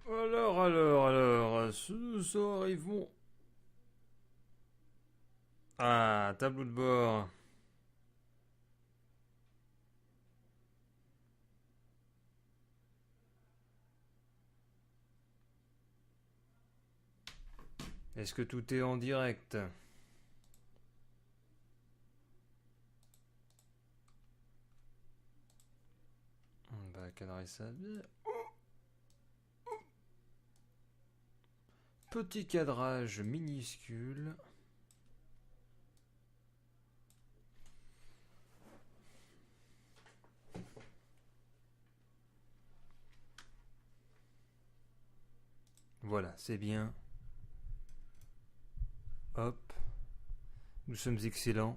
Alors, nous arrivons... Ah, tableau de bord. Est-ce que tout est en direct? On va cadrer ça bien. Petit cadrage minuscule. Voilà, c'est bien. Hop. Nous sommes excellents.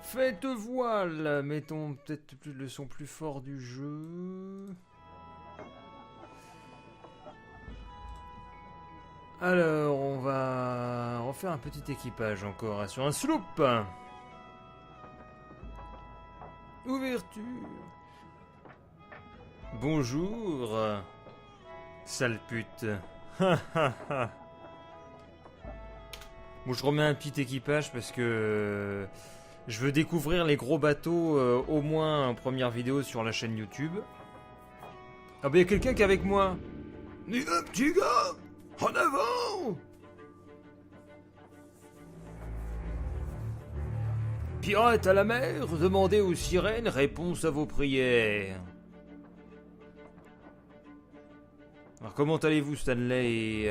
Faites voile. Mettons peut-être le son plus fort du jeu. Alors, on va refaire un petit équipage encore hein, sur un sloop. Ouverture. Bonjour, sale pute. Bon, je remets un petit équipage parce que je veux découvrir les gros bateaux au moins en première vidéo sur la chaîne YouTube. Ah bah, il y a quelqu'un qui est avec moi. Dis donc, petit gars, en avant. Pirates à la mer, demandez aux sirènes réponse à vos prières. Alors comment allez-vous Stanley?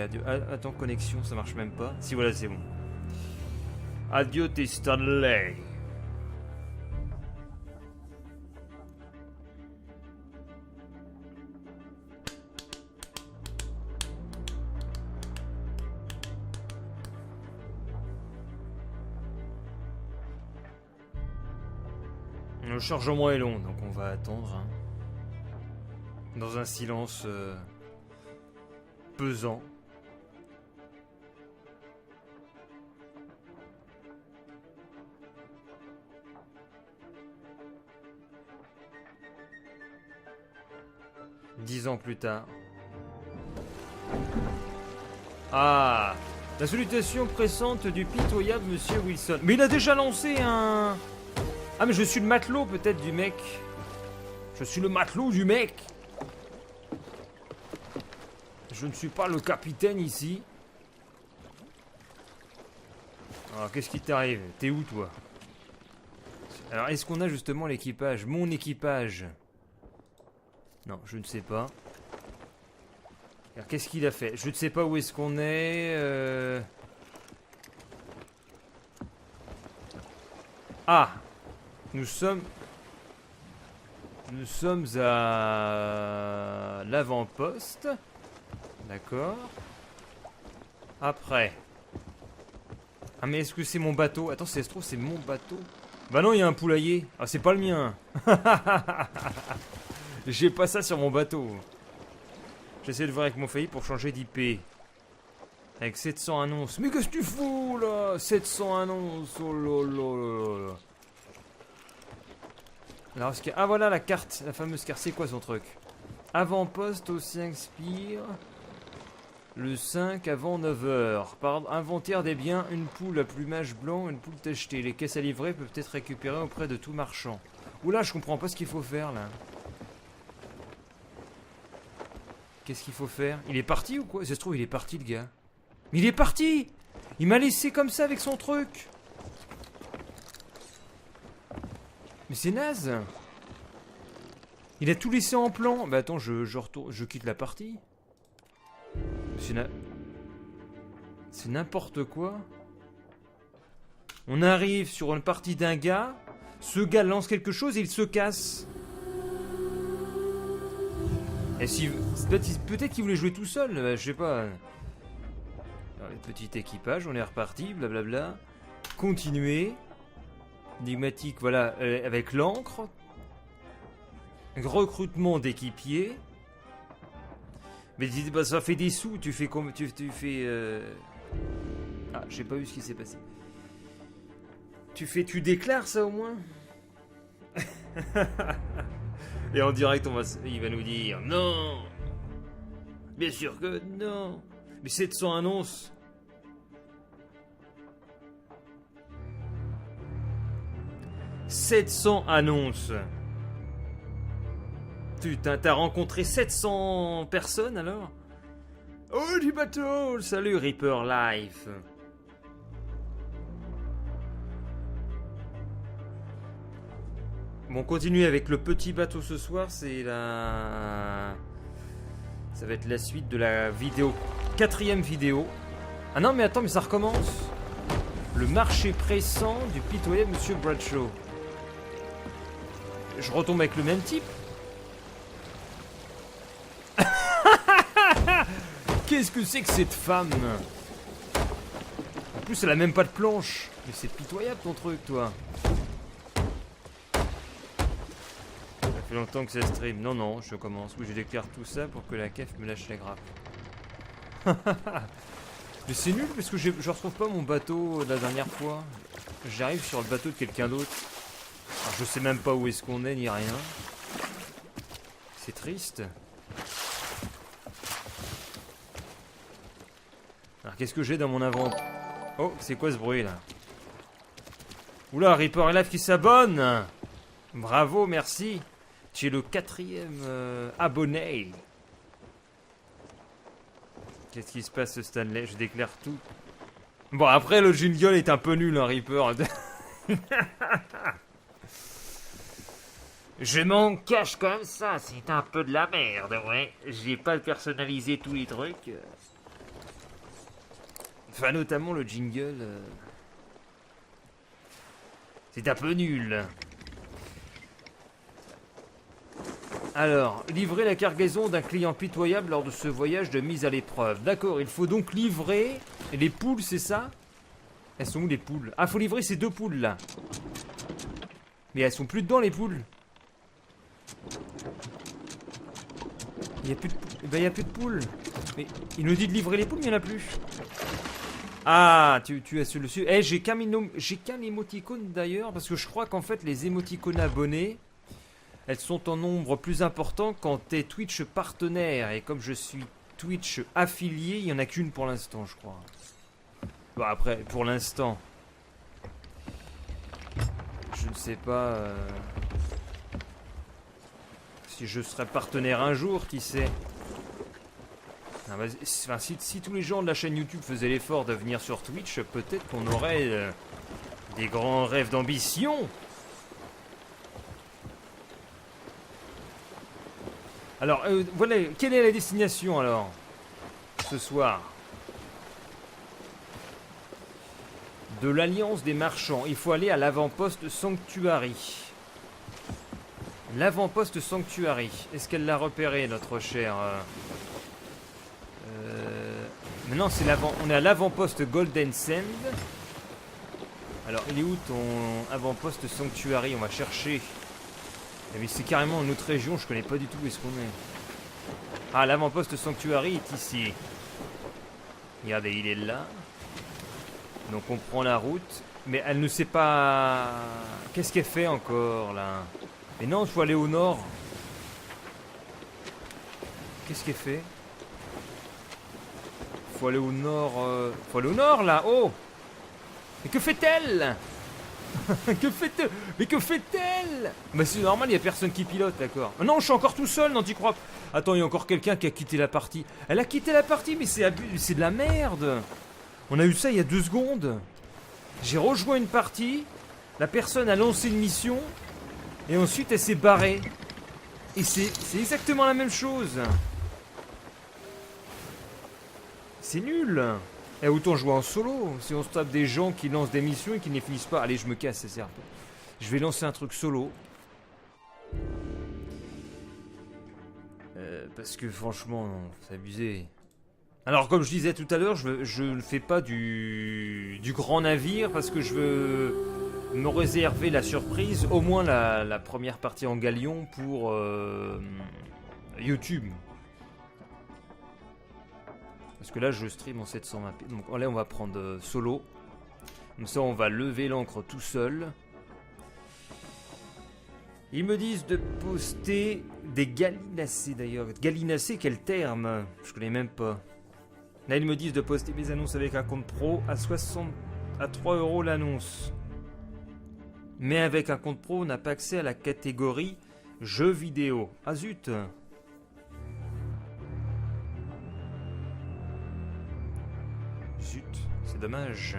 Attends, connexion, ça marche même pas. Si voilà, c'est bon. Adieu tes Stanley. Le chargement est long, donc on va attendre. Hein. Dans un silence pesant. Dix ans plus tard. Ah, la salutation pressante du pitoyable Monsieur Wilson. Mais il a déjà lancé un... Ah mais je suis le matelot peut-être du mec. Je suis le matelot du mec. Je ne suis pas le capitaine ici. Alors qu'est-ce qui t'arrive? T'es où toi? Alors est-ce qu'on a justement l'équipage? Mon équipage? Non, je ne sais pas. Alors qu'est-ce qu'il a fait? Je ne sais pas où est-ce qu'on est. Ah! Nous sommes à l'avant-poste. D'accord. Après. Ah mais est-ce que c'est mon bateau? Attends, c'est trop, c'est mon bateau. Bah non, il y a un poulailler. Ah, c'est pas le mien. J'ai pas ça sur mon bateau. J'essaie de voir avec mon failli pour changer d'IP. Avec 700 annonces. Mais qu'est-ce que tu fous là? 700 annonces. Oh là. Alors, ah voilà la carte, la fameuse carte, c'est quoi son truc? Avant-poste au 5 spire. Le 5 avant 9h. Par inventaire des biens, une poule à plumage blanc, une poule tachetée. Les caisses à livrer peuvent être récupérées auprès de tout marchand. Oula, je comprends pas ce qu'il faut faire là. Qu'est-ce qu'il faut faire? Il est parti ou quoi? Ça se trouve, il est parti le gars. Mais il est parti! Il m'a laissé comme ça avec son truc! Mais c'est naze! Il a tout laissé en plan. Bah attends, je retourne, je quitte la partie. C'est n'importe quoi. On arrive sur une partie d'un gars. Ce gars lance quelque chose et il se casse. Et si peut-être qu'il voulait jouer tout seul, je sais pas. Alors, petit équipage, on est reparti, blablabla. Continuer. Énigmatique, voilà, avec l'encre. Recrutement d'équipiers. Mais bah, ça fait des sous, tu fais comme. Tu fais. Ah, j'ai pas vu ce qui s'est passé. Tu déclares ça au moins? Et en direct, il va nous dire non. Bien sûr que non. Mais 700 annonces. « 700 annonces. T'as rencontré 700 personnes alors? Oh du bateau. Salut Reaper Life. Bon, on continue avec le petit bateau ce soir. C'est la... Ça va être la suite de la vidéo. 4e vidéo. Ah non mais attends, mais ça recommence. Le marché pressant du pitoyable Monsieur Bradshaw. Je retombe avec le même type. Qu'est-ce que c'est que cette femme? En plus elle a même pas de planche. Mais c'est pitoyable ton truc toi. Ça fait longtemps que ça stream. Non non, je commence. Oui, je déclare tout ça pour que la CAF me lâche les grappes. Mais c'est nul parce que je retrouve pas mon bateau de la dernière fois. J'arrive sur le bateau de quelqu'un d'autre. Alors, je sais même pas où est-ce qu'on est ni rien. C'est triste. Alors qu'est-ce que j'ai dans mon inventaire? Oh, c'est quoi ce bruit là? Oula, Reaper Life qui s'abonne. Bravo, merci. Tu es le 4e abonné. Qu'est-ce qui se passe Stanley? Je déclare tout. Bon après le jingle est un peu nul hein, Reaper. Je m'en cache comme ça, c'est un peu de la merde, ouais. J'ai pas personnalisé tous les trucs. Enfin, notamment le jingle. C'est un peu nul. Alors, livrer la cargaison d'un client pitoyable lors de ce voyage de mise à l'épreuve. D'accord, il faut donc livrer les poules, c'est ça? Elles sont où les poules? Ah, faut livrer ces 2 poules là. Mais elles sont plus dedans les poules. Il y a plus de poules. Ben, il y a plus de poules. Mais il nous dit de livrer les poules, mais il n'y en a plus. Ah, tu as su le su. Eh, j'ai qu'un émoticône d'ailleurs, parce que je crois qu'en fait, les émoticônes abonnés, elles sont en nombre plus important quand t'es Twitch partenaire. Et comme je suis Twitch affilié, il n'y en a qu'une pour l'instant, je crois. Bon, après, pour l'instant. Je ne sais pas... si je serai partenaire un jour, qui sait. Ah bah, enfin, si tous les gens de la chaîne YouTube faisaient l'effort de venir sur Twitch, peut-être qu'on aurait des grands rêves d'ambition. Alors, voilà, quelle est la destination alors ce soir? De l'Alliance des Marchands, il faut aller à l'avant-poste Sanctuary. L'avant-poste Sanctuary. Est-ce qu'elle l'a repéré, notre chère Maintenant, c'est l'avant. On est à l'avant-poste Golden Sand. Alors, il est où ton avant-poste Sanctuary? On va chercher. Mais c'est carrément une autre région, je connais pas du tout où est-ce qu'on est. Ah, l'avant-poste Sanctuary est ici. Regardez, il est là. Donc on prend la route. Mais elle ne sait pas... Qu'est-ce qu'elle fait encore, là? Mais non, il faut aller au nord. Qu'est-ce qu'elle fait? Faut aller au nord... Faut aller au nord, là. Oh! Mais que fait-elle? Que fait-elle? Mais que fait-elle? Bah c'est normal, il n'y a personne qui pilote, d'accord. Non, je suis encore tout seul, non, t'y crois? Attends, il y a encore quelqu'un qui a quitté la partie. Elle a quitté la partie, mais c'est de la merde. On a eu ça il y a 2 secondes. J'ai rejoint une partie, la personne a lancé une mission, et ensuite elle s'est barrée. Et c'est exactement la même chose. C'est nul. Et autant jouer en solo. Si on se tape des gens qui lancent des missions et qui ne les finissent pas. Allez, je me casse, ça sert pas. Je vais lancer un truc solo. Parce que franchement, c'est abusé. Alors, comme je disais tout à l'heure, je ne fais pas du grand navire parce que je veux me réserver la surprise, au moins la première partie en galion pour YouTube. Parce que là, je stream en 720p. Donc là, on va prendre solo. Comme ça, on va lever l'ancre tout seul. Ils me disent de poster des gallinacés d'ailleurs. Gallinacés, quel terme? Je connais même pas. Là, ils me disent de poster mes annonces avec un compte pro à 3 € l'annonce. Mais avec un compte pro, on n'a pas accès à la catégorie jeux vidéo. Ah zut! Zut, c'est dommage.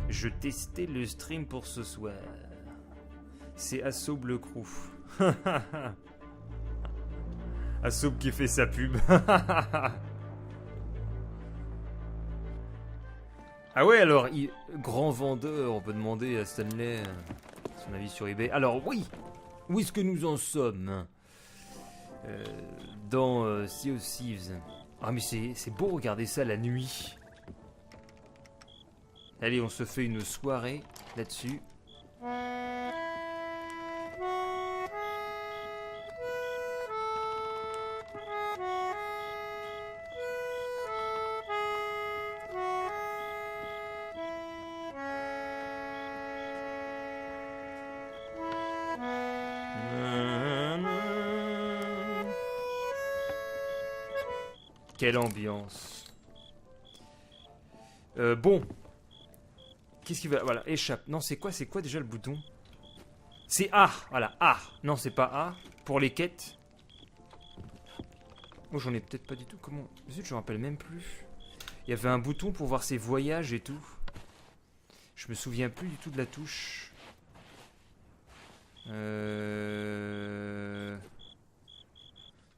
Je testais le stream pour ce soir. C'est Assaub le crew. Assaub qui fait sa pub. Ah ouais, alors, grand vendeur, on peut demander à Stanley son avis sur eBay. Alors oui, où est-ce que nous en sommes dans Sea of Thieves. Ah mais c'est beau, regarder ça la nuit. Allez, on se fait une soirée là-dessus. Quelle ambiance. Bon. Qu'est-ce qui va... Voilà, échappe. Non, c'est quoi déjà le bouton? C'est A. Voilà, A. Non, c'est pas A. Pour les quêtes. Oh, j'en ai peut-être pas du tout. Comment... Zut, je me rappelle même plus. Il y avait un bouton pour voir ses voyages et tout. Je me souviens plus du tout de la touche.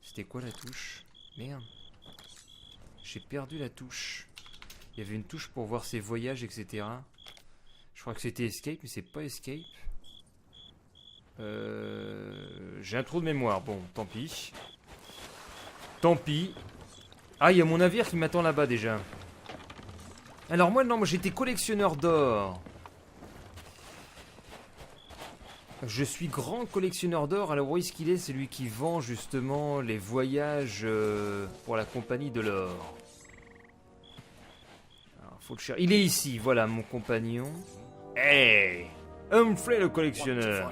C'était quoi la touche? Merde. J'ai perdu la touche. Il y avait une touche pour voir ses voyages, etc. Je crois que c'était Escape, mais c'est pas Escape. J'ai un trou de mémoire. Bon, tant pis. Tant pis. Ah, il y a mon navire qui m'attend là-bas déjà. Alors moi, non, moi j'étais collectionneur d'or. Je suis grand collectionneur d'or. Alors où est-ce qu'il est? C'est lui qui vend justement les voyages pour la compagnie de l'or. Alors, faut le chercher. Il est ici, voilà mon compagnon. Hey, Humphrey le collectionneur.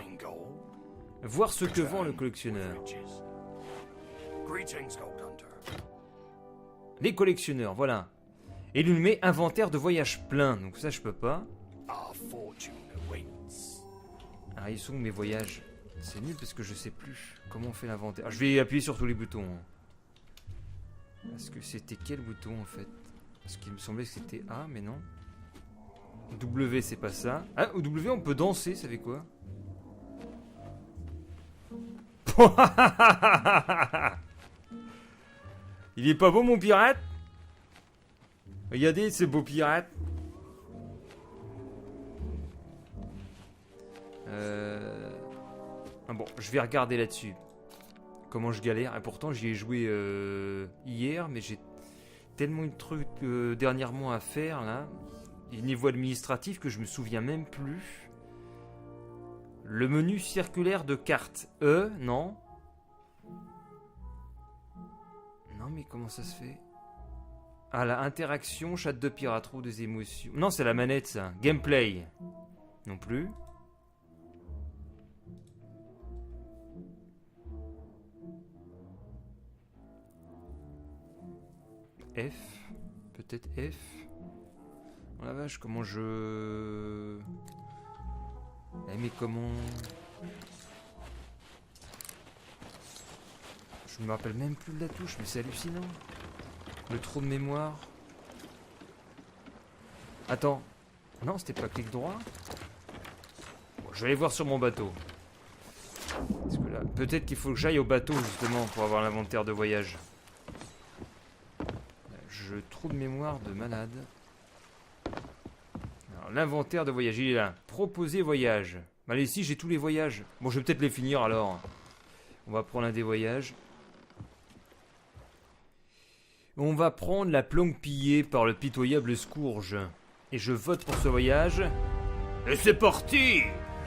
Voir ce que vend le collectionneur. Les collectionneurs, voilà. Et il nous met inventaire de voyage plein. Donc ça je peux pas. Ah, ils sont où mes voyages? C'est nul parce que je sais plus comment on fait l'inventaire. Ah, je vais appuyer sur tous les boutons. Est-ce que c'était quel bouton en fait? Parce qu'il me semblait que c'était A, mais non. W, c'est pas ça. Ah, au W, on peut danser, ça fait quoi? Il est pas beau mon pirate? Regardez ce beau pirate. Ah bon, je vais regarder là-dessus. Comment je galère. Et pourtant, j'y ai joué hier, mais j'ai tellement de trucs dernièrement à faire, là. Et niveau administratif que je me souviens même plus. Le menu circulaire de carte. Non. Non, mais comment ça se fait? Ah, la interaction, chat de pirate, roue des émotions. Non, c'est la manette, ça. Gameplay. Non plus. F. Peut-être F. Oh la vache, comment je... Eh mais comment... Je me rappelle même plus de la touche, mais c'est hallucinant. Le trou de mémoire. Attends. Non, c'était pas clic droit. Bon, je vais aller voir sur mon bateau. Parce que là, peut-être qu'il faut que j'aille au bateau, justement, pour avoir l'inventaire de voyage. Je trou de mémoire de malade. Alors, l'inventaire de voyage, il est là. Proposer voyage. Allez, ici, j'ai tous les voyages. Bon, je vais peut-être les finir, alors. On va prendre un des voyages. On va prendre la planque pillée par le pitoyable Scourge. Et je vote pour ce voyage. Et c'est parti!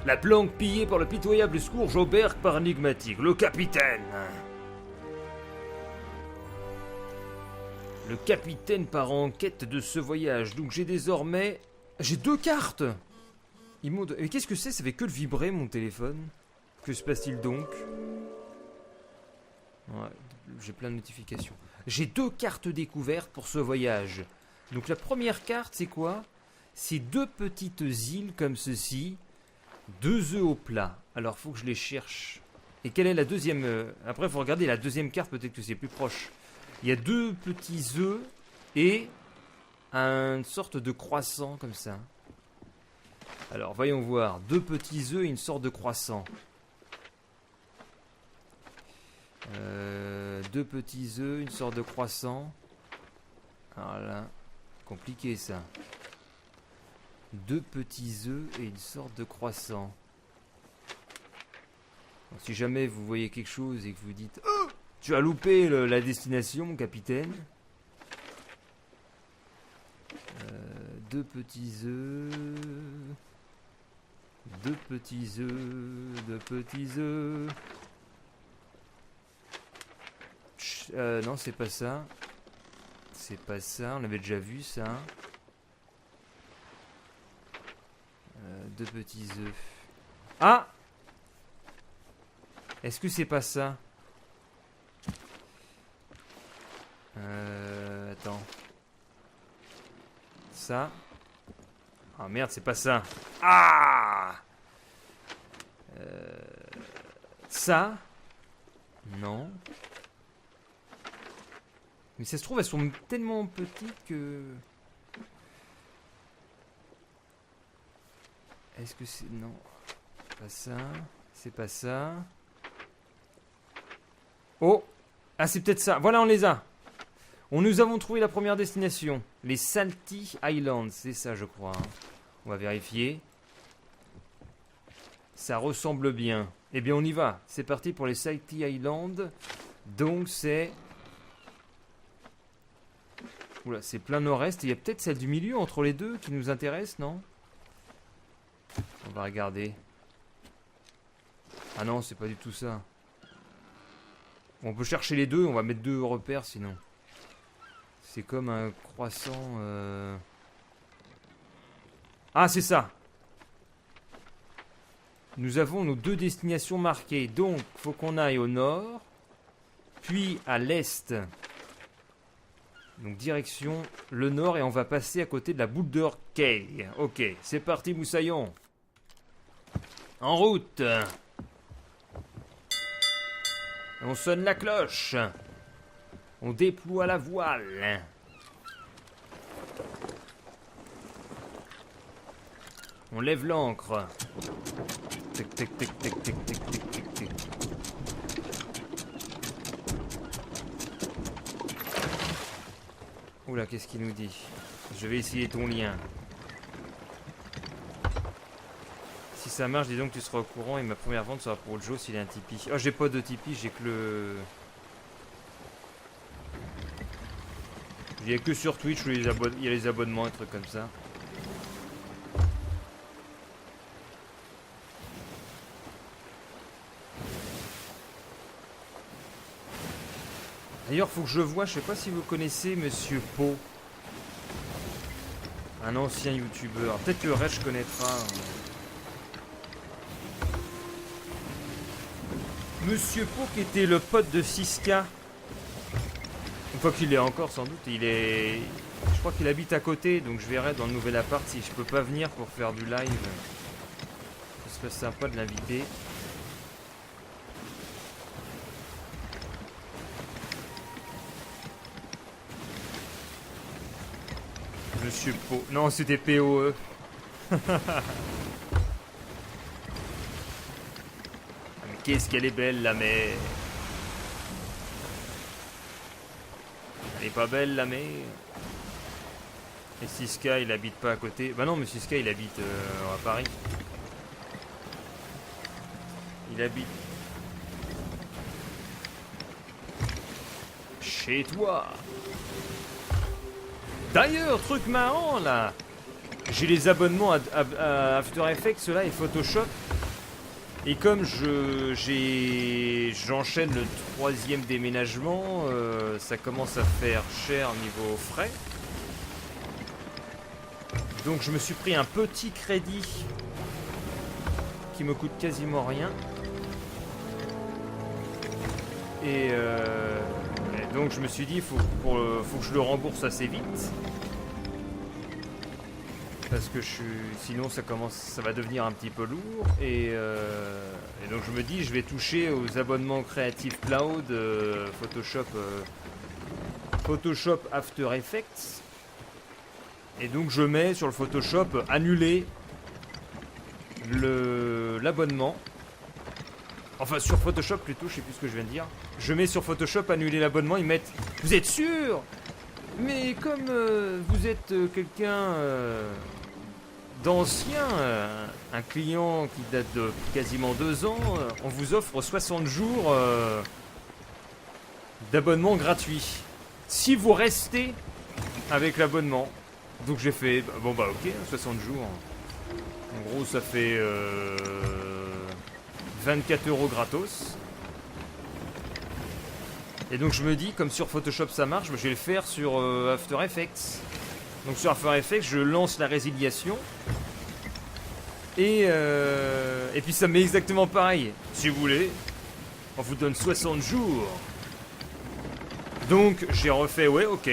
La planque pillée par le pitoyable Scourge Auberge par Enigmatique, le capitaine. Le capitaine part en quête de ce voyage. Donc j'ai désormais J'ai 2 cartes. Et qu'est-ce que c'est? Ça fait que le vibrer mon téléphone. Que se passe-t-il donc? Ouais, j'ai plein de notifications. J'ai 2 cartes découvertes pour ce voyage. Donc la première carte, c'est quoi? C'est 2 petites îles comme ceci. 2 œufs au plat. Alors, faut que je les cherche. Et quelle est la deuxième Après, il faut regarder la deuxième carte, peut-être que c'est plus proche. Il y a 2 petits œufs et une sorte de croissant comme ça. Alors, voyons voir. 2 petits œufs et une sorte de croissant. 2 petits œufs, une sorte de croissant. Alors là, compliqué ça. 2 petits œufs et une sorte de croissant. Donc, si jamais vous voyez quelque chose et que vous dites oh, tu as loupé la destination, mon capitaine. 2 petits œufs. 2 petits œufs. 2 petits œufs. Non, c'est pas ça. C'est pas ça, on avait déjà vu ça. 2 petits œufs. Ah! Est-ce que c'est pas ça? Attends. Ça. Ah merde, c'est pas ça. Ah! Ça? Non. Mais ça se trouve, elles sont tellement petites que... Est-ce que c'est... Non. Pas ça. C'est pas ça. Oh! Ah, c'est peut-être ça. Voilà, on les a. Nous avons trouvé la première destination. Les Salty Islands. C'est ça, je crois. On va vérifier. Ça ressemble bien. Eh bien, on y va. C'est parti pour les Salty Islands. Donc, c'est... Oula, c'est plein nord-est. Il y a peut-être celle du milieu entre les deux qui nous intéresse, non? On va regarder. Ah non, c'est pas du tout ça. On peut chercher les deux, on va mettre 2 repères sinon. C'est comme un croissant... Ah, c'est ça. Nous avons nos 2 destinations marquées. Donc, faut qu'on aille au nord, puis à l'est. Donc, direction le nord et on va passer à côté de la Boulder Cay. Ok, c'est parti, moussaillon. En route. On sonne la cloche. On déploie la voile. On lève l'ancre. Tic tic tic tic tic tic tic tic tic. Oula, qu'est-ce qu'il nous dit? Je vais essayer ton lien. Si ça marche, dis donc tu seras au courant et ma première vente sera pour Joe s'il a un Tipeee. Oh, j'ai pas de Tipeee, j'ai que le... Il y a que sur Twitch où il y a les abonnements et trucs comme ça. D'ailleurs, faut que je vois, je sais pas si vous connaissez Monsieur Po. Un ancien youtubeur. Peut-être que Reg connaîtra. Monsieur Po qui était le pote de Siska. Une fois qu'il est encore sans doute. Je crois qu'il habite à côté, donc je verrai dans le nouvel appart si je peux pas venir pour faire du live. Ce serait sympa de l'inviter. Monsieur Po. Non, c'était POE. Mais qu'est-ce qu'elle est belle, la mer. Elle est pas belle, la mer. Et Siska, il habite pas à côté. Bah non, mais Siska, il habite à Paris. Il habite... chez toi. D'ailleurs, truc marrant là, j'ai les abonnements à After Effects là et Photoshop. Et comme j'enchaîne le 3e déménagement, ça commence à faire cher niveau frais. Donc je me suis pris un petit crédit qui me coûte quasiment rien. Et donc je me suis dit, faut que je le rembourse assez vite. Parce que sinon ça va devenir un petit peu lourd. Et donc je me dis, je vais toucher aux abonnements Creative Cloud, Photoshop After Effects. Et donc je mets sur le Photoshop annuler l'abonnement. Enfin sur Photoshop plutôt, je sais plus ce que je viens de dire. Je mets sur Photoshop annuler l'abonnement, ils mettent « Vous êtes sûr ? Mais comme vous êtes quelqu'un d'ancien, un client qui date de quasiment 2 ans, on vous offre 60 jours d'abonnement gratuit. Si vous restez avec l'abonnement. » Donc j'ai fait, bon bah ok, 60 jours. En gros ça fait 24 € gratos. Et donc je me dis, comme sur Photoshop ça marche, je vais le faire sur After Effects. Donc sur After Effects, je lance la résiliation. Et puis ça met exactement pareil. Si vous voulez, on vous donne 60 jours. Donc j'ai refait, ouais ok.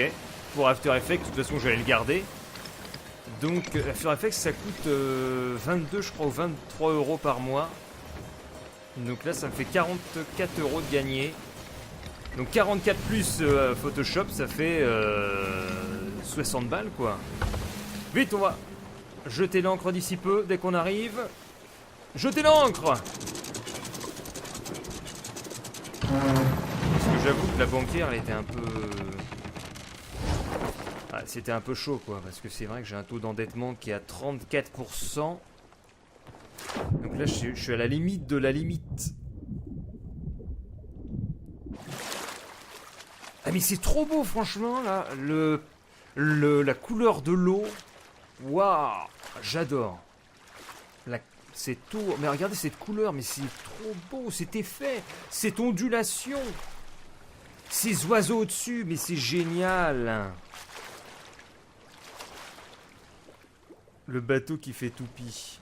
Pour After Effects, de toute façon j'allais le garder. Donc After Effects ça coûte 22 je crois ou 23 € par mois. Donc là ça me fait 44 € de gagné. Donc 44 plus Photoshop ça fait 60 balles quoi. Vite on va jeter l'encre d'ici peu dès qu'on arrive. Jetez l'encre. Parce que j'avoue que la banquière elle était un peu... Ah, c'était un peu chaud quoi, parce que c'est vrai que j'ai un taux d'endettement qui est à 34%. Donc là je suis à la limite de la limite. Ah mais c'est trop beau franchement là, la couleur de l'eau. Waouh, j'adore. C'est tout, mais regardez cette couleur, mais c'est trop beau, cet effet, cette ondulation. Ces oiseaux au-dessus, mais c'est génial. Le bateau qui fait toupie.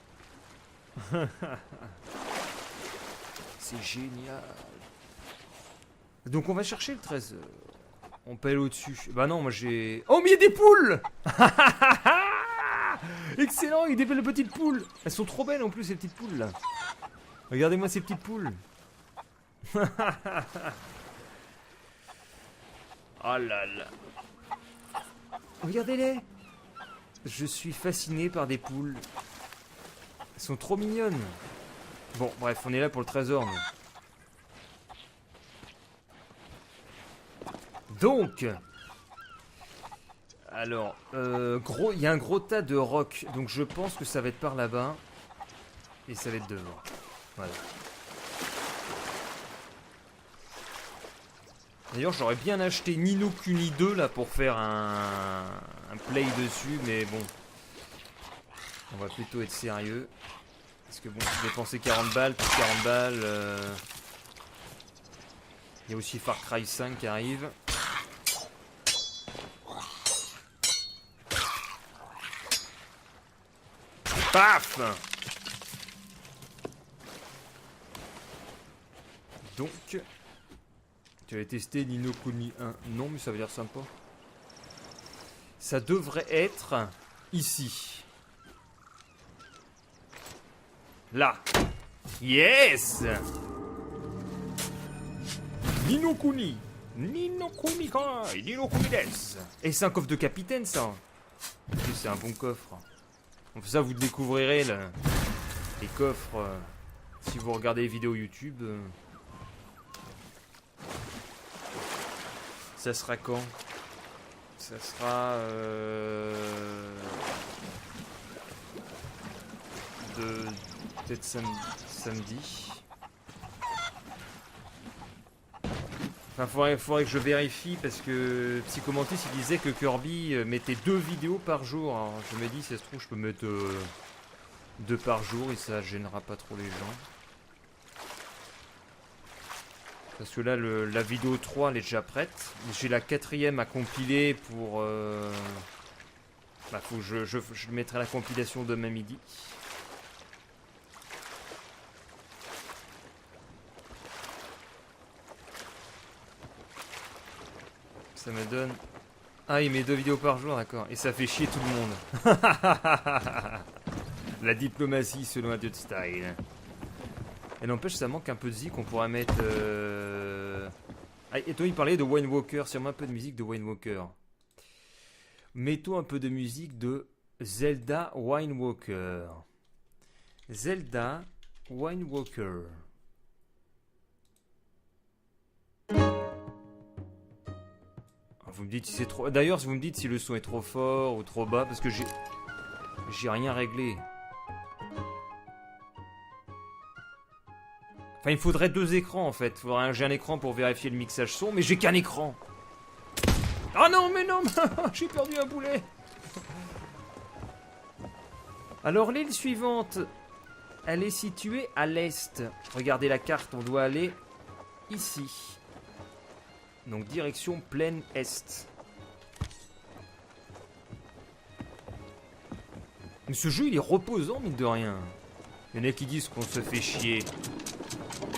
C'est génial. Donc on va chercher le trésor. On pèle au-dessus. Bah non, moi j'ai... Oh mais il y a des poules. Excellent, il y a des belles petites poules. Elles sont trop belles en plus ces petites poules là. Regardez-moi ces petites poules. Oh là là. Regardez-les. Je suis fasciné par des poules. Elles sont trop mignonnes. Bon, bref, on est là pour le trésor. Mais... Donc, alors, il y a un gros tas de rocs. Donc je pense que ça va être par là-bas. Et ça va être devant. Voilà. D'ailleurs, j'aurais bien acheté Ni no Kuni 2 là pour faire un play dessus, mais bon. On va plutôt être sérieux. Parce que bon, j'ai dépensé 40 balles, plus 40 balles. Il y a aussi Far Cry 5 qui arrive. Paf! Donc, tu avais testé Ni no Kuni 1? Non, mais ça veut dire sympa. Ça devrait être ici. Là. Yes! Ni no Kuni. Ni no Kuni kai. Ni no Kuni desu. Et c'est un coffre de capitaine, ça. En plus, c'est un bon coffre. Comme ça, vous découvrirez les coffres si vous regardez les vidéos YouTube. Ça sera quand? Ça sera peut-être samedi. Enfin, faudrait que je vérifie parce que Psychomantis il disait que Kirby mettait 2 vidéos par jour. Alors, je me dis, si ça se trouve, je peux mettre 2 par jour et ça gênera pas trop les gens. Parce que là, la vidéo 3 elle est déjà prête. J'ai la 4e à compiler Bah, faut que je mettrai la compilation demain midi. Ça me donne... Ah, il met 2 vidéos par jour, d'accord. Et ça fait chier tout le monde. La diplomatie selon Idiot Style. Et n'empêche, ça manque un peu de zik qu'on pourrait mettre... Ah, et toi, il parlait de Wayne Walker. Sûrement un peu de musique de Wayne Walker. Mettons un peu de musique de Zelda Wayne Walker. Zelda Wayne Walker. Vous me dites si c'est trop... D'ailleurs, vous me dites si le son est trop fort ou trop bas, parce que j'ai rien réglé. Enfin, il faudrait 2 écrans, en fait. J'ai un écran pour vérifier le mixage son, mais j'ai qu'un écran. Ah non, mais non, j'ai perdu un boulet. Alors, l'île suivante, elle est située à l'est. Regardez la carte, on doit aller ici. Donc, direction plaine est. Mais ce jeu, il est reposant, mine de rien. Il y en a qui disent qu'on se fait chier.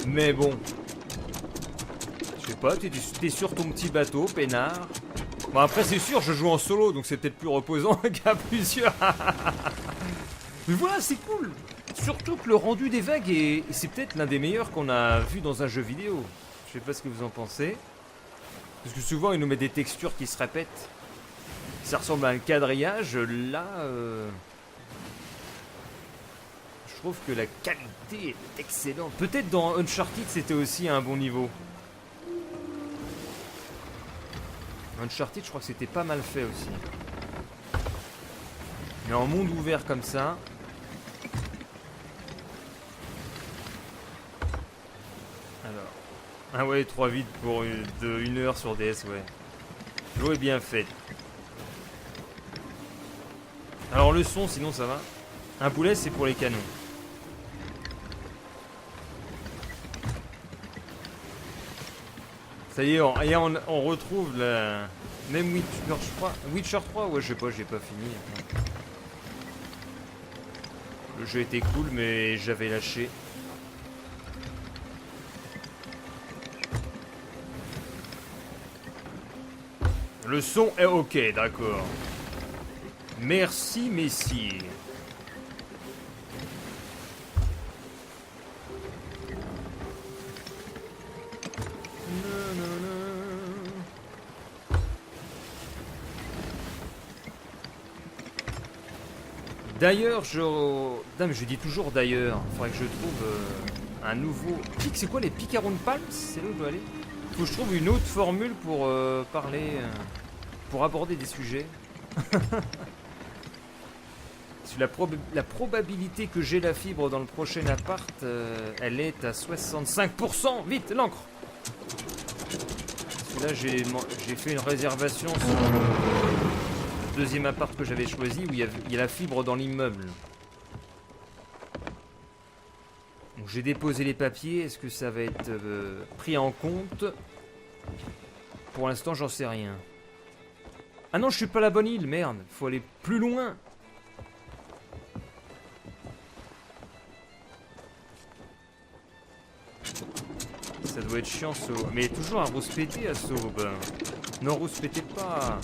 Mais bon. Je sais pas, t'es sur ton petit bateau, peinard. Bon, après, c'est sûr, je joue en solo, donc c'est peut-être plus reposant qu'à plusieurs. Mais voilà, c'est cool. Surtout que le rendu des vagues c'est peut-être l'un des meilleurs qu'on a vu dans un jeu vidéo. Je sais pas ce que vous en pensez. Parce que souvent, ils nous mettent des textures qui se répètent. Ça ressemble à un quadrillage. Là, je trouve que la qualité est excellente. Peut-être dans Uncharted, c'était aussi à un bon niveau. Uncharted, je crois que c'était pas mal fait aussi. Mais en monde ouvert comme ça... Alors... Ah ouais, 3 vides pour de 1 heure sur DS, ouais. L'eau est bien faite. Alors le son, sinon ça va. Un boulet, c'est pour les canons. Ça y est, on retrouve la... Même Witcher 3. Witcher 3, ouais, je sais pas, j'ai pas fini. Le jeu était cool, mais j'avais lâché. Le son est ok, d'accord. Merci, messieurs. D'ailleurs, non, mais je dis toujours d'ailleurs. Il faudrait que je trouve un nouveau... C'est quoi les Picaroon Palms? C'est là où je dois aller. Faut que je trouve une autre formule pour parler... pour aborder des sujets. La probabilité que j'ai la fibre dans le prochain appart, elle est à 65%. Vite, l'encre. Parce que là, j'ai fait une réservation sur le deuxième appart que j'avais choisi, où il y a la fibre dans l'immeuble. Donc j'ai déposé les papiers. Est-ce que ça va être pris en compte? Pour l'instant, j'en sais rien. Ah non, je suis pas à la bonne île, merde. Faut aller plus loin. Ça doit être chiant, ça. Mais toujours un rouspété à Saube. Non, rouspétez pas.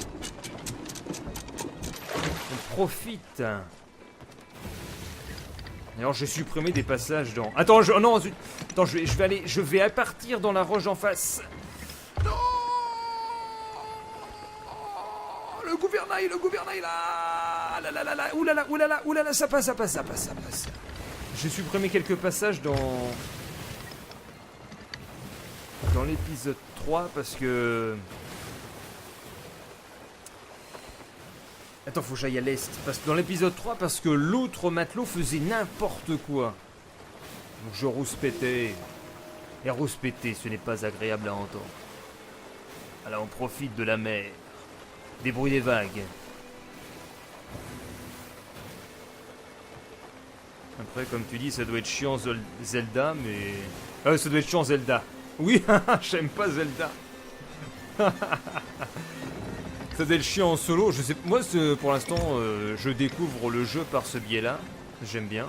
On profite. Alors, j'ai supprimé des passages dans... Attends, non, attends, je vais partir dans la roche en face. Non. Le gouvernail, là. Oulala, ça passe. J'ai supprimé quelques passages dans l'épisode 3 parce que... Attends, faut que j'aille à l'est. Dans l'épisode 3, parce que l'autre matelot faisait n'importe quoi. Donc je rouspétais. Et rouspéter, ce n'est pas agréable à entendre. Alors on profite de la mer. Des bruits des vagues. Après, comme tu dis, ça doit être chiant Zelda, mais... ça doit être chiant Zelda. Oui, j'aime pas Zelda. Ça doit être chiant en solo. Je sais, moi, pour l'instant, je découvre le jeu par ce biais-là. J'aime bien.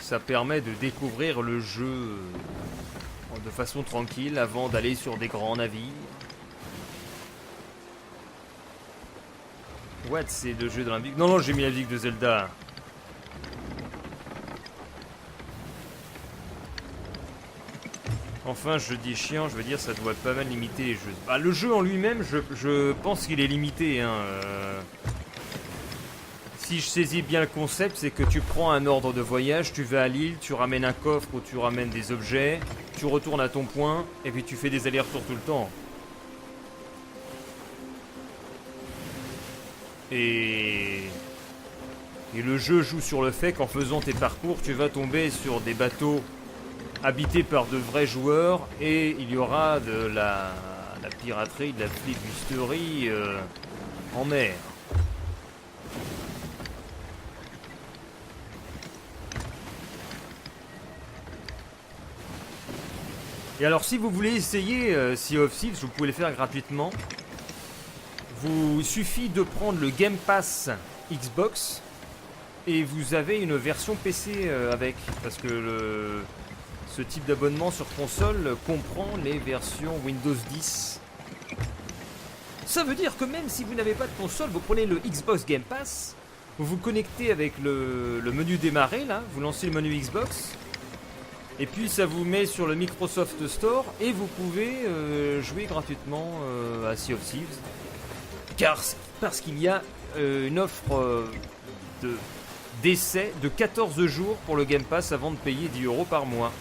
Ça permet de découvrir le jeu de façon tranquille avant d'aller sur des grands navires. What, c'est le jeu de la musique? Non, non, j'ai mis la musique de Zelda. Enfin, je dis chiant, je veux dire, ça doit pas mal limiter les jeux. Bah, le jeu en lui-même, je pense qu'il est limité. Hein. Si je saisis bien le concept, c'est que tu prends un ordre de voyage, tu vas à l'île, tu ramènes un coffre ou tu ramènes des objets, tu retournes à ton point, et puis tu fais des allers-retours tout le temps. Et le jeu joue sur le fait qu'en faisant tes parcours, tu vas tomber sur des bateaux habités par de vrais joueurs, et il y aura de la piraterie, de la flibusterie en mer. Et alors si vous voulez essayer Sea of Thieves, vous pouvez le faire gratuitement. Vous suffit de prendre le Game Pass Xbox et vous avez une version PC avec. Parce que ce type d'abonnement sur console comprend les versions Windows 10. Ça veut dire que même si vous n'avez pas de console, vous prenez le Xbox Game Pass, vous vous connectez avec le menu démarrer là, vous lancez le menu Xbox. Et puis ça vous met sur le Microsoft Store et vous pouvez jouer gratuitement à Sea of Thieves. Parce qu'il y a une offre d'essai de 14 jours pour le Game Pass avant de payer 10 € par mois.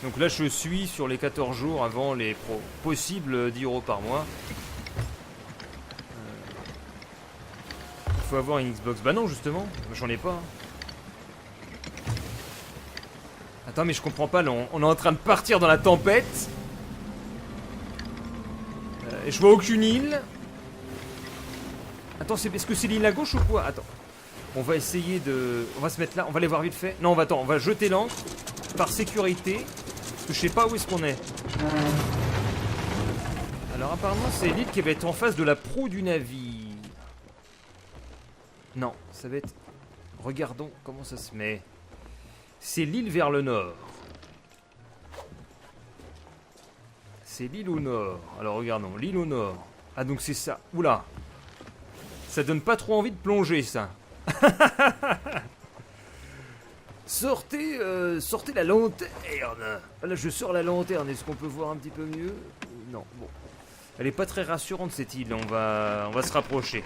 Donc là je suis sur les 14 jours avant les possibles 10 € par mois. Faut avoir une Xbox. Bah non justement, j'en ai pas. Attends mais je comprends pas, là, on est en train de partir dans la tempête. Et je vois aucune île. Attends, est-ce que c'est l'île à gauche ou quoi? Attends. On va essayer de... On va se mettre là, on va aller voir vite fait. Non, on va jeter l'ancre par sécurité. Parce que je sais pas où est-ce qu'on est. Alors apparemment c'est l'île qui va être en face de la proue du navire. Non, ça va être... Regardons comment ça se met. C'est l'île vers le nord. C'est l'île au nord. Alors regardons, l'île au nord. Ah donc c'est ça. Oula. Ça donne pas trop envie de plonger ça. Sortez la lanterne. Là je sors la lanterne. Est-ce qu'on peut voir un petit peu mieux? Non, bon. Elle est pas très rassurante cette île. On va se rapprocher.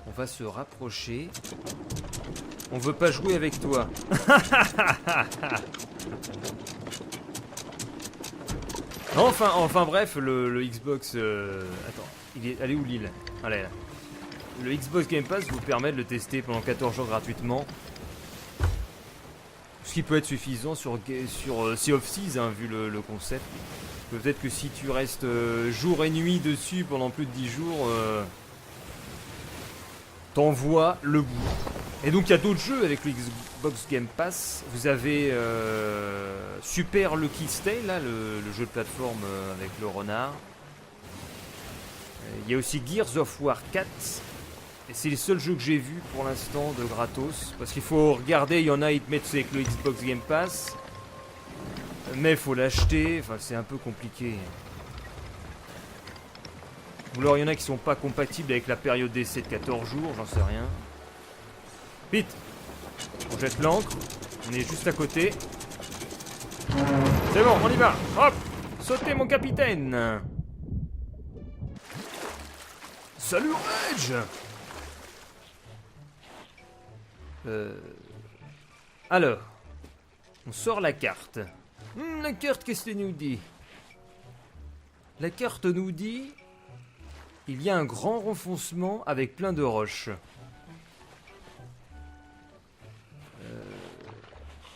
On va se rapprocher. On veut pas jouer avec toi. Enfin bref, le Xbox... Attends, elle est où l'île? Ah là. Le Xbox Game Pass vous permet de le tester pendant 14 jours gratuitement. Ce qui peut être suffisant sur Sea of Thieves, hein, vu le concept. Peut-être que si tu restes jour et nuit dessus pendant plus de 10 jours... t'en vois le bout. Et donc il y a d'autres jeux avec le Xbox Game Pass. Vous avez Super Lucky Stay, là, le jeu de plateforme avec le renard. Il y a aussi Gears of War 4. Et c'est les seuls jeux que j'ai vus pour l'instant de gratos. Parce qu'il faut regarder, il y en a, ils te mettent avec le Xbox Game Pass. Mais il faut l'acheter, enfin c'est un peu compliqué. Ou alors il y en a qui sont pas compatibles avec la période d'essai de 14 jours, j'en sais rien. Vite! On jette l'ancre, on est juste à côté. C'est bon, on y va! Hop! Sautez mon capitaine! Salut Edge! Alors, on sort la carte. La carte, qu'est-ce qu'elle nous dit? La carte nous dit... Il y a un grand renfoncement avec plein de roches.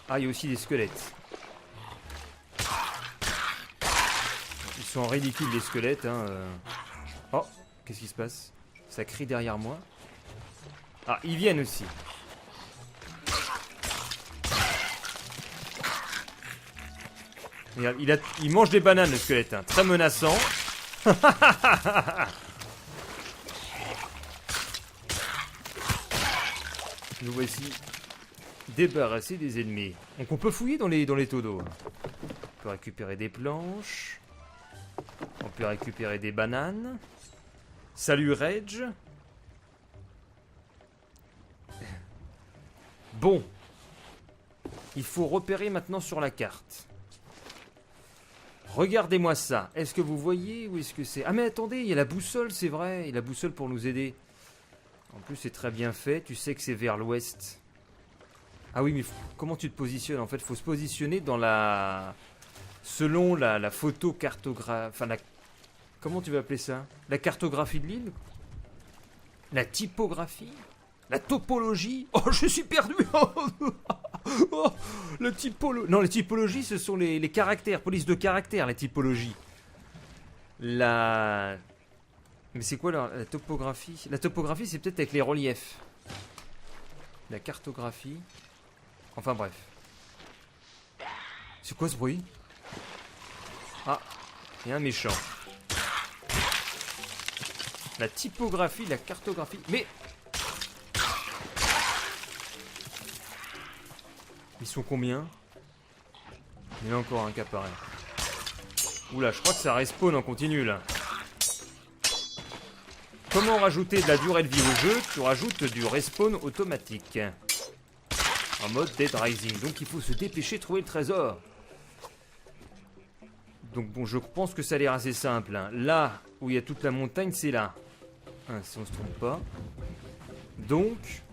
Ah, il y a aussi des squelettes. Ils sont ridicules les squelettes, hein. Qu'est-ce qui se passe? Ça crie derrière moi. Ah, ils viennent aussi. Regarde, il mange des bananes, le squelette, hein. Très menaçant. Nous voici débarrassés des ennemis. Donc on peut fouiller dans les taux d'eau. On peut récupérer des planches. On peut récupérer des bananes. Salut Reg. Bon. Il faut repérer maintenant sur la carte. Regardez-moi ça. Est-ce que vous voyez où est-ce que c'est? Ah mais attendez, il y a la boussole, c'est vrai. Il y a la boussole pour nous aider. En plus, c'est très bien fait. Tu sais que c'est vers l'ouest. Ah oui, mais comment tu te positionnes? En fait, il faut se positionner dans la... Selon la photo cartographie... Enfin, la... Comment tu vas appeler ça? La cartographie de l'île? La typographie? La topologie? Oh, je suis perdu. Oh, le typologie... Non, les typologies, ce sont les caractères. Police de caractères, les typologies. La... Mais c'est quoi la topographie? La topographie, c'est peut-être avec les reliefs. La cartographie... Enfin, bref. C'est quoi ce bruit? Ah, il y a un méchant. La typographie, la cartographie... Mais... Ils sont combien? Il y en a encore un qui apparaît. Oula, je crois que ça respawn en continu, là. Comment rajouter de la durée de vie au jeu? Tu rajoutes du respawn automatique. En mode Dead Rising. Donc il faut se dépêcher de trouver le trésor. Donc bon, je pense que ça a l'air assez simple. Hein. Là où il y a toute la montagne, c'est là. Hein, si on se trompe pas. Donc,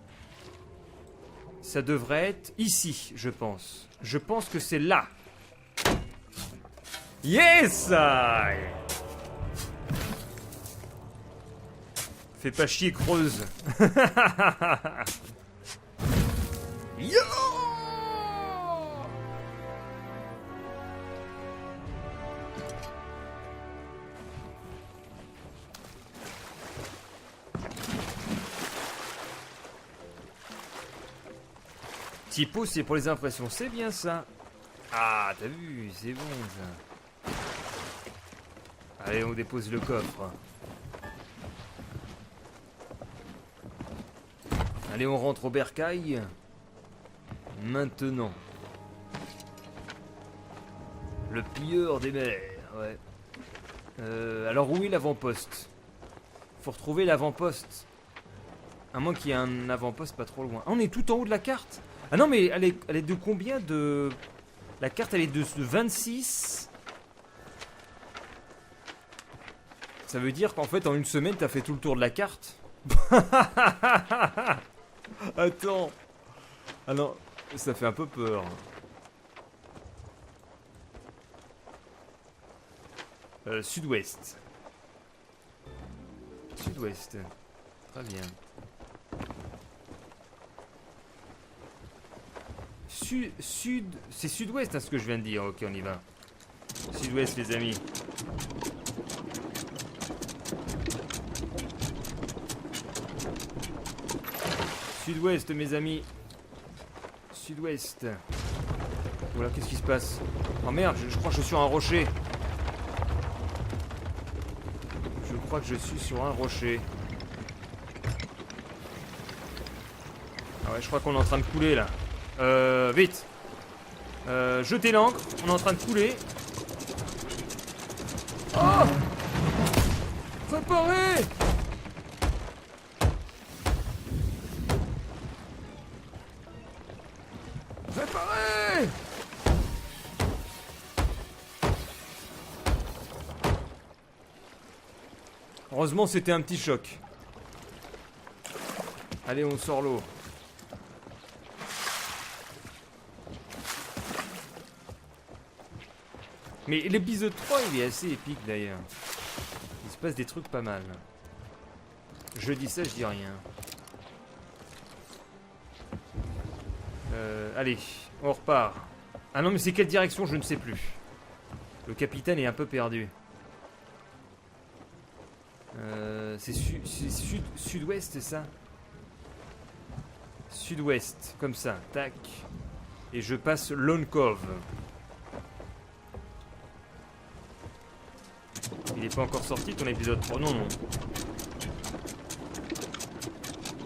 ça devrait être ici, je pense. Je pense que c'est là. Yes! Fais pas chier, creuse. Yo! Typo, c'est pour les impressions, c'est bien ça. Ah, t'as vu, c'est bon ça. Allez, on dépose le coffre. Allez, on rentre au bercail. Maintenant. Le pilleur des mers, ouais. Alors où est l'avant-poste? Faut retrouver l'avant-poste. À moins qu'il y ait un avant-poste pas trop loin. Ah, on est tout en haut de la carte. Ah non, mais elle est de combien de... La carte, elle est de 26. Ça veut dire qu'en fait, en une semaine, t'as fait tout le tour de la carte. Attends. Ah non, ça fait un peu peur. Sud-ouest. Sud-ouest. Très bien. Sud... C'est sud-ouest, hein, ce que je viens de dire. Ok, on y va. Sud-ouest, les amis. Sud-ouest, mes amis. Sud-ouest. Voilà, qu'est-ce qui se passe? Oh merde, je crois que je suis sur un rocher. Je crois que je suis sur un rocher. Ah ouais, je crois qu'on est en train de couler, là. Vite. Jetez l'ancre, on est en train de couler. Oh! Préparez! Préparez! Heureusement, c'était un petit choc. Allez, on sort l'eau. Mais l'épisode 3, il est assez épique d'ailleurs. Il se passe des trucs pas mal. Je dis ça, je dis rien. Allez, on repart. Ah non, mais c'est quelle direction? Je ne sais plus. Le capitaine est un peu perdu. C'est sud-ouest, c'est ça? Sud-ouest, comme ça, tac. Et je passe Lone Cove. Il est pas encore sorti ton épisode 3, non, non.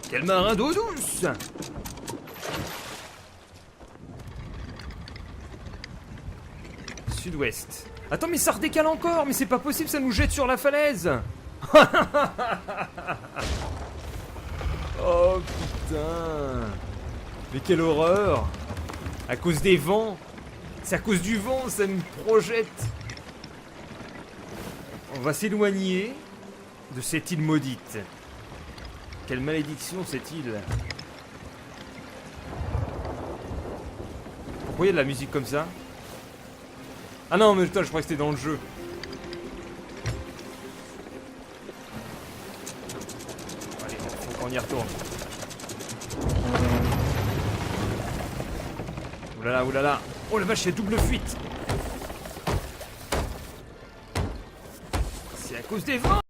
Quel marin d'eau douce! Sud-ouest. Attends, mais ça redécale encore! Mais c'est pas possible, ça nous jette sur la falaise! Oh putain! Mais quelle horreur! À cause des vents! C'est à cause du vent, ça nous projette! On va s'éloigner de cette île maudite. Quelle malédiction cette île! Pourquoi il y a de la musique comme ça? Ah non, mais putain, je crois que c'était dans le jeu. Allez, faut qu'on y retourne. Oulala, oulala. Oh la vache, c'est double fuite. C'est à cause des vents.